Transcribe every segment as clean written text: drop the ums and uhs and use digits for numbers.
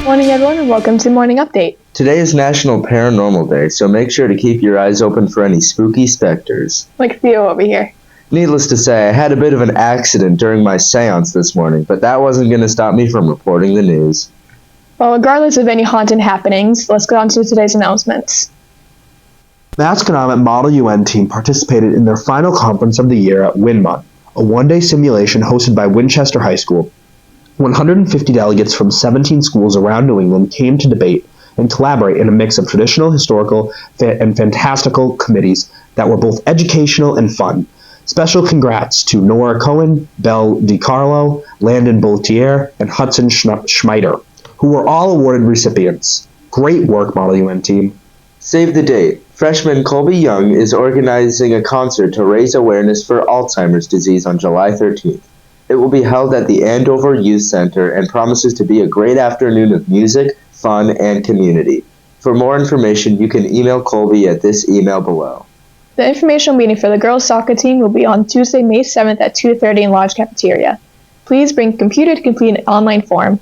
Morning, everyone, and welcome to Morning Update. Today is National Paranormal Day, so make sure to keep your eyes open for any spooky specters. Like Theo over here. Needless to say, I had a bit of an accident during my seance this morning, but that wasn't going to stop me from reporting the news. Well, regardless of any haunted happenings, let's get on to today's announcements. Masconomet Model UN team participated in their final conference of the year at WinMUN, a one-day simulation hosted by Winchester High School. 150 delegates from 17 schools around New England came to debate and collaborate in a mix of traditional, historical, and fantastical committees that were both educational and fun. Special congrats to Nora Cohen, Belle DiCarlo, Landon Boltier, and Hudson Schmeider, who were all awarded recipients. Great work, Model UN team. Save the date. Freshman Colby Young is organizing a concert to raise awareness for Alzheimer's disease on July 13th. It will be held at the Andover Youth Center and promises to be a great afternoon of music, fun, and community. For more information, you can email Colby at this email below. The informational meeting for the girls' soccer team will be on Tuesday, May 7th at 2:30 in Lodge Cafeteria. Please bring a computer to complete an online form.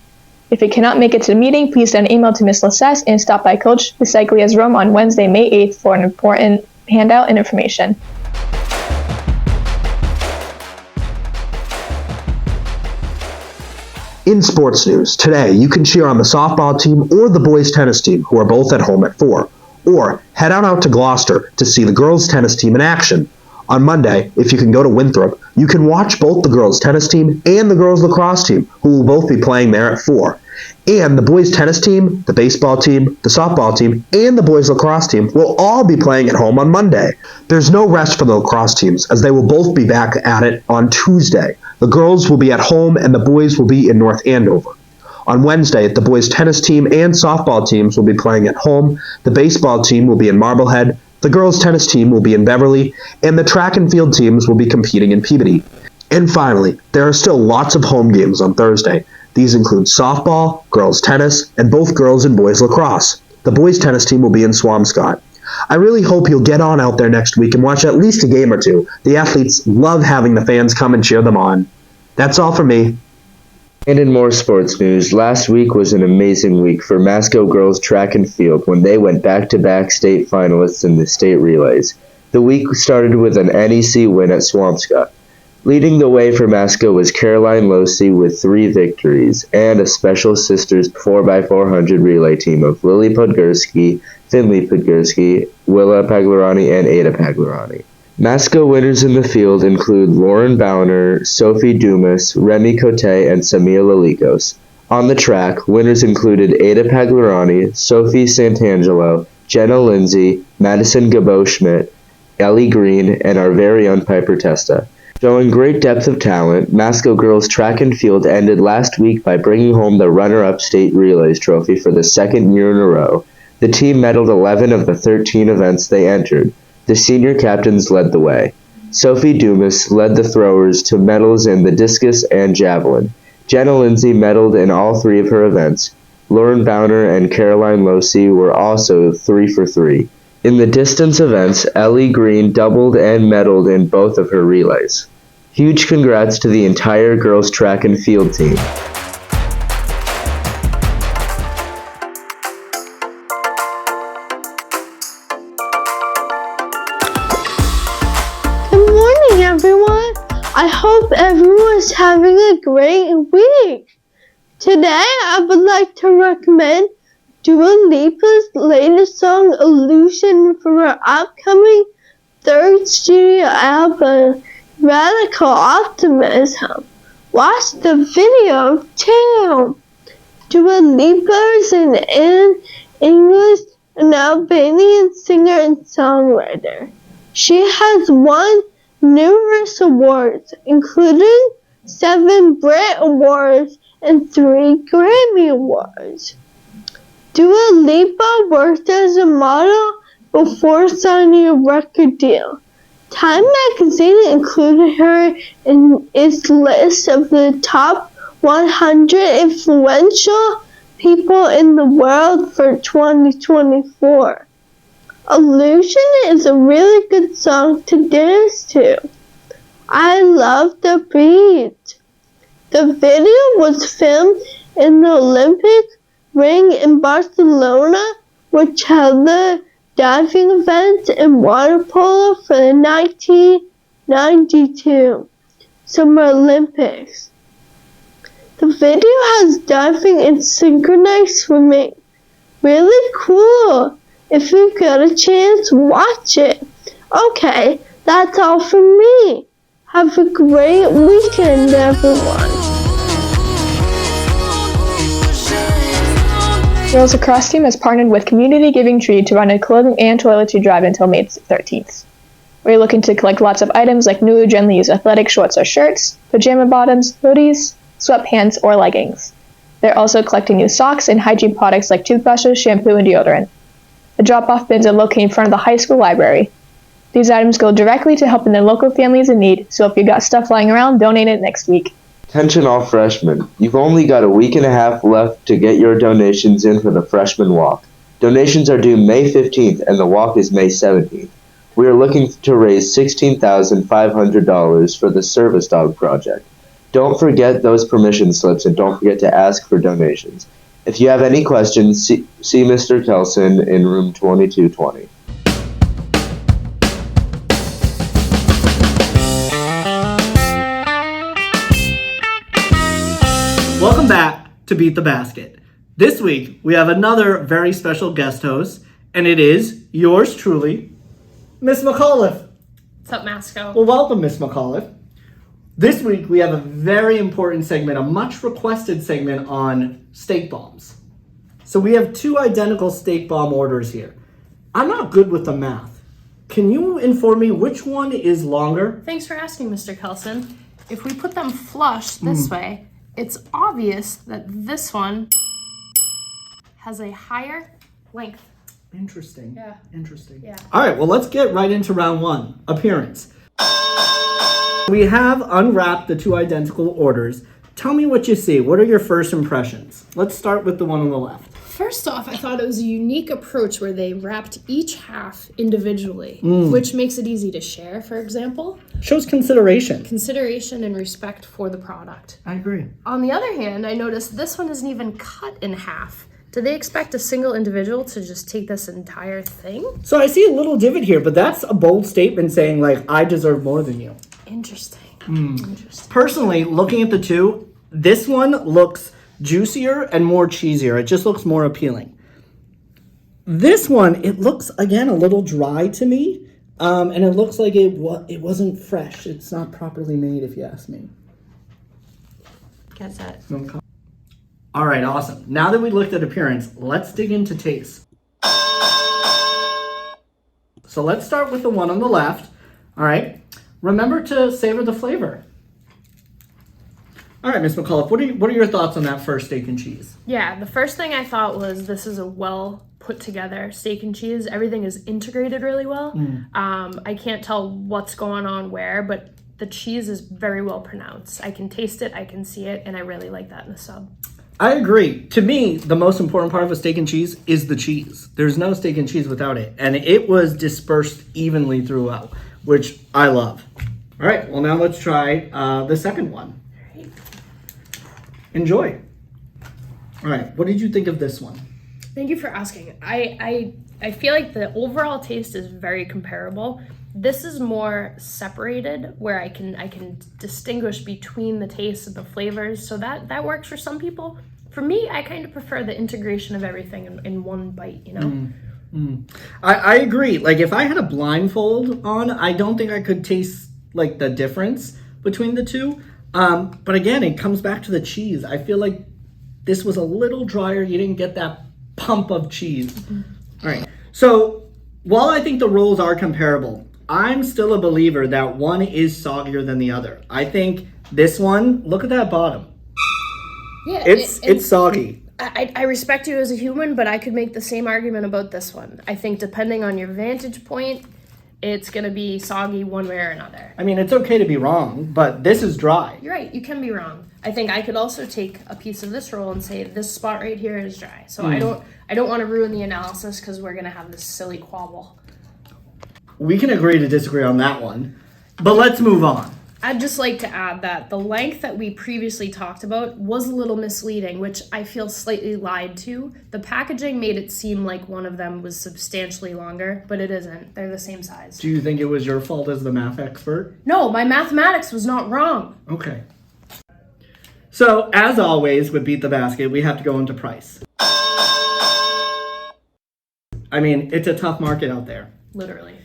If you cannot make it to the meeting, please send an email to Ms. Lassess and stop by Coach Bisaglia's room on Wednesday, May 8th for an important handout and information. In sports news, today you can cheer on the softball team or the boys tennis team, who are both at home at 4, or head on out to Gloucester to see the girls tennis team in action. On Monday, if you can go to Winthrop, you can watch both the girls tennis team and the girls lacrosse team, who will both be playing there at 4. And the boys tennis team, the baseball team, the softball team, and the boys lacrosse team will all be playing at home on Monday. There's no rest for the lacrosse teams, as they will both be back at it on Tuesday. The girls will be at home and the boys will be in North Andover. On Wednesday, the boys tennis team and softball teams will be playing at home, the baseball team will be in Marblehead, the girls tennis team will be in Beverly, and the track and field teams will be competing in Peabody. And finally, there are still lots of home games on Thursday. These include softball, girls tennis, and both girls and boys lacrosse. The boys tennis team will be in Swampscott. I really hope you'll get on out there next week and watch at least a game or two. The athletes love having the fans come and cheer them on. That's all for me. And in more sports news, last week was an amazing week for Masco girls track and field when they went back-to-back state finalists in the state relays. The week started with an NEC win at Swampscott. Leading the way for Masco was Caroline Losey with 3 victories, and a Special Sisters 4x400 relay team of Lily Podgorski, Finley Podgorski, Willa Paglarani, and Ada Paglarani. Masco winners in the field include Lauren Bowner, Sophie Dumas, Remy Cote, and Samia Lalikos. On the track, winners included Ada Paglarani, Sophie Santangelo, Jenna Lindsay, Madison Gabo-Schmidt, Ellie Green, and our very own Piper Testa. Showing great depth of talent, Masco girls track and field ended last week by bringing home the runner-up state relays trophy for the second year in a row. The team medaled 11 of the 13 events they entered. The senior captains led the way. Sophie Dumas led the throwers to medals in the discus and javelin. Jenna Lindsay medaled in all 3 of her events. Lauren Bowner and Caroline Losey were also 3 for 3. In the distance events, Ellie Green doubled and medaled in both of her relays. Huge congrats to the entire girls track and field team. Good morning, everyone. I hope everyone's having a great week. Today, I would like to recommend Dua Lipa's latest song, Illusion, from her upcoming 3rd studio album, Radical Optimism. Watch the video too. Dua Lipa is an English and Albanian singer and songwriter. She has won numerous awards, including 7 Brit Awards and 3 Grammy Awards. Dua Lipa worked as a model before signing a record deal. Time magazine included her in its list of the top 100 influential people in the world for 2024. Illusion is a really good song to dance to. I love the beat. The video was filmed in the Olympic ring in Barcelona, which held the diving event and water polo for the 1992 Summer Olympics. The video has diving and synchronized swimming. Really cool. If you get a chance, watch it. Okay, that's all from me. Have a great weekend, everyone. Girls Lacrosse Team has partnered with Community Giving Tree to run a clothing and toiletry drive until May 13th. We're looking to collect lots of items like new gently used athletic shorts or shirts, pajama bottoms, hoodies, sweatpants, or leggings. They're also collecting new socks and hygiene products like toothbrushes, shampoo, and deodorant. The drop-off bins are located in front of the high school library. These items go directly to helping the local families in need, so if you got stuff lying around, donate it next week. Attention all freshmen. You've only got a week and a half left to get your donations in for the Freshman Walk. Donations are due May 15th and the walk is May 17th. We are looking to raise $16,500 for the Service Dog Project. Don't forget those permission slips and don't forget to ask for donations. If you have any questions, see Mr. Kelson in room 2220. Welcome back to Beat the Basket. This week, we have another very special guest host, and it is yours truly, Miss McAuliffe. What's up, Masco? Well, welcome, Miss McAuliffe. This week, we have a very important segment, a much requested segment on steak bombs. So we have two identical steak bomb orders here. I'm not good with the math. Can you inform me which one is longer? Thanks for asking, Mr. Kelson. If we put them flush this way, it's obvious that this one has a higher length. Interesting. Yeah. Interesting. Yeah. All right, well, let's get right into round one, appearance. We have unwrapped the two identical orders. Tell me what you see. What are your first impressions? Let's start with the one on the left. First off, I thought it was a unique approach where they wrapped each half individually, which makes it easy to share, for example. Shows consideration. Consideration and respect for the product. I agree. On the other hand, I noticed this one isn't even cut in half. Do they expect a single individual to just take this entire thing? So I see a little divot here, but that's a bold statement saying, like, I deserve more than you. Interesting. Interesting. Personally, looking at the two, this one looks juicier and more cheesier. It just looks more appealing. This one, it looks, again, a little dry to me. And it looks like it wasn't fresh. It's not properly made, if you ask me. Guess that. All right, awesome. Now that we looked at appearance, let's dig into taste. So let's start with the one on the left. All right. Remember to savor the flavor. All right, Miss McAuliffe, what are your thoughts on that first steak and cheese? Yeah, the first thing I thought was this is a well put together steak and cheese. Everything is integrated really well. I can't tell what's going on where, but the cheese is very well pronounced. I can taste it, I can see it, and I really like that in the sub. I agree. To me, the most important part of a steak and cheese is the cheese. There's no steak and cheese without it. And it was dispersed evenly throughout, which I love. All right, well, now let's try the second one. Enjoy. All right, what did you think of this one? Thank you for asking. I feel like the overall taste is very comparable. This is more separated, where I can distinguish between the tastes and the flavors, so that works for some people. For me, I kind of prefer the integration of everything in one bite, you know? I agree. Like, if I had a blindfold on, I don't think I could taste, like, the difference between the two. But again, it comes back to the cheese. I feel like this was a little drier. You didn't get that pump of cheese. All right. So while I think the rolls are comparable, I'm still a believer that one is soggier than the other. I think this one, look at that bottom. Yeah, It's soggy. I respect you as a human, but I could make the same argument about this one. I think depending on your vantage point, it's going to be soggy one way or another. I mean, it's okay to be wrong, but this is dry. You're right, you can be wrong. I think I could also take a piece of this roll and say this spot right here is dry. So I don't want to ruin the analysis because we're going to have this silly quabble. We can agree to disagree on that one, but let's move on. I'd just like to add that the length that we previously talked about was a little misleading, which I feel slightly lied to. The packaging made it seem like one of them was substantially longer, but it isn't. They're the same size. Do you think it was your fault as the math expert? No, my mathematics was not wrong. Okay. So, as always with Beat the Basket, we have to go into price. I mean, it's a tough market out there. Literally.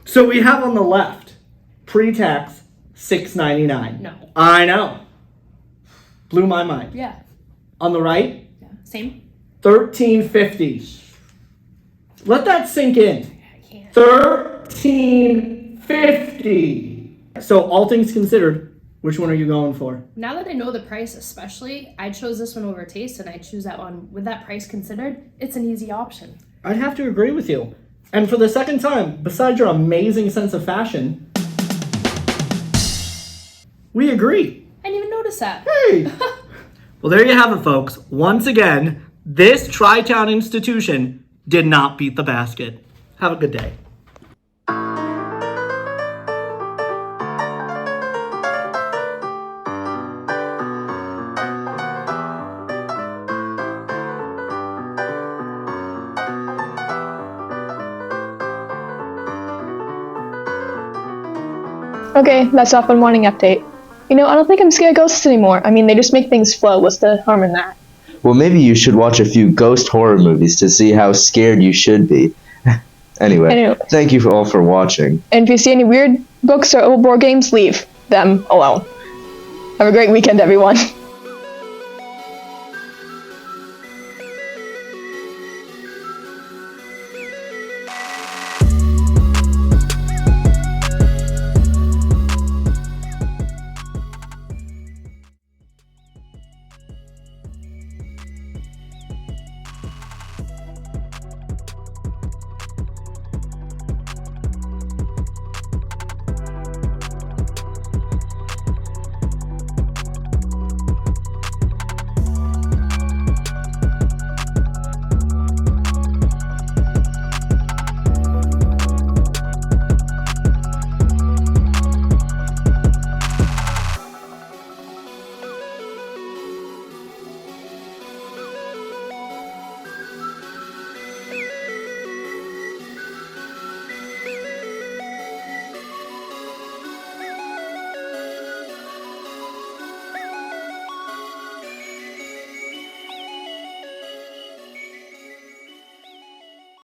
So we have on the left, pre-tax, $6.99. No. I know. Blew my mind. Yeah. On the right, Yeah. Same? $13.50. Let that sink in. I can't. $13.50. So all things considered, which one are you going for? Now that I know the price especially, I chose this one over Taste, and I choose that one. With that price considered, it's an easy option. I'd have to agree with you. And for the second time, besides your amazing sense of fashion, we agree. I didn't even notice that. Hey! Well, there you have it, folks. Once again, this Tri-Town institution did not beat the basket. Have a good day. Okay, that's off on morning update. You know, I don't think I'm scared of ghosts anymore. I mean, they just make things flow. What's the harm in that? Well, maybe you should watch a few ghost horror movies to see how scared you should be. Anyway, thank you all for watching. And if you see any weird books or old board games, leave them alone. Have a great weekend, everyone.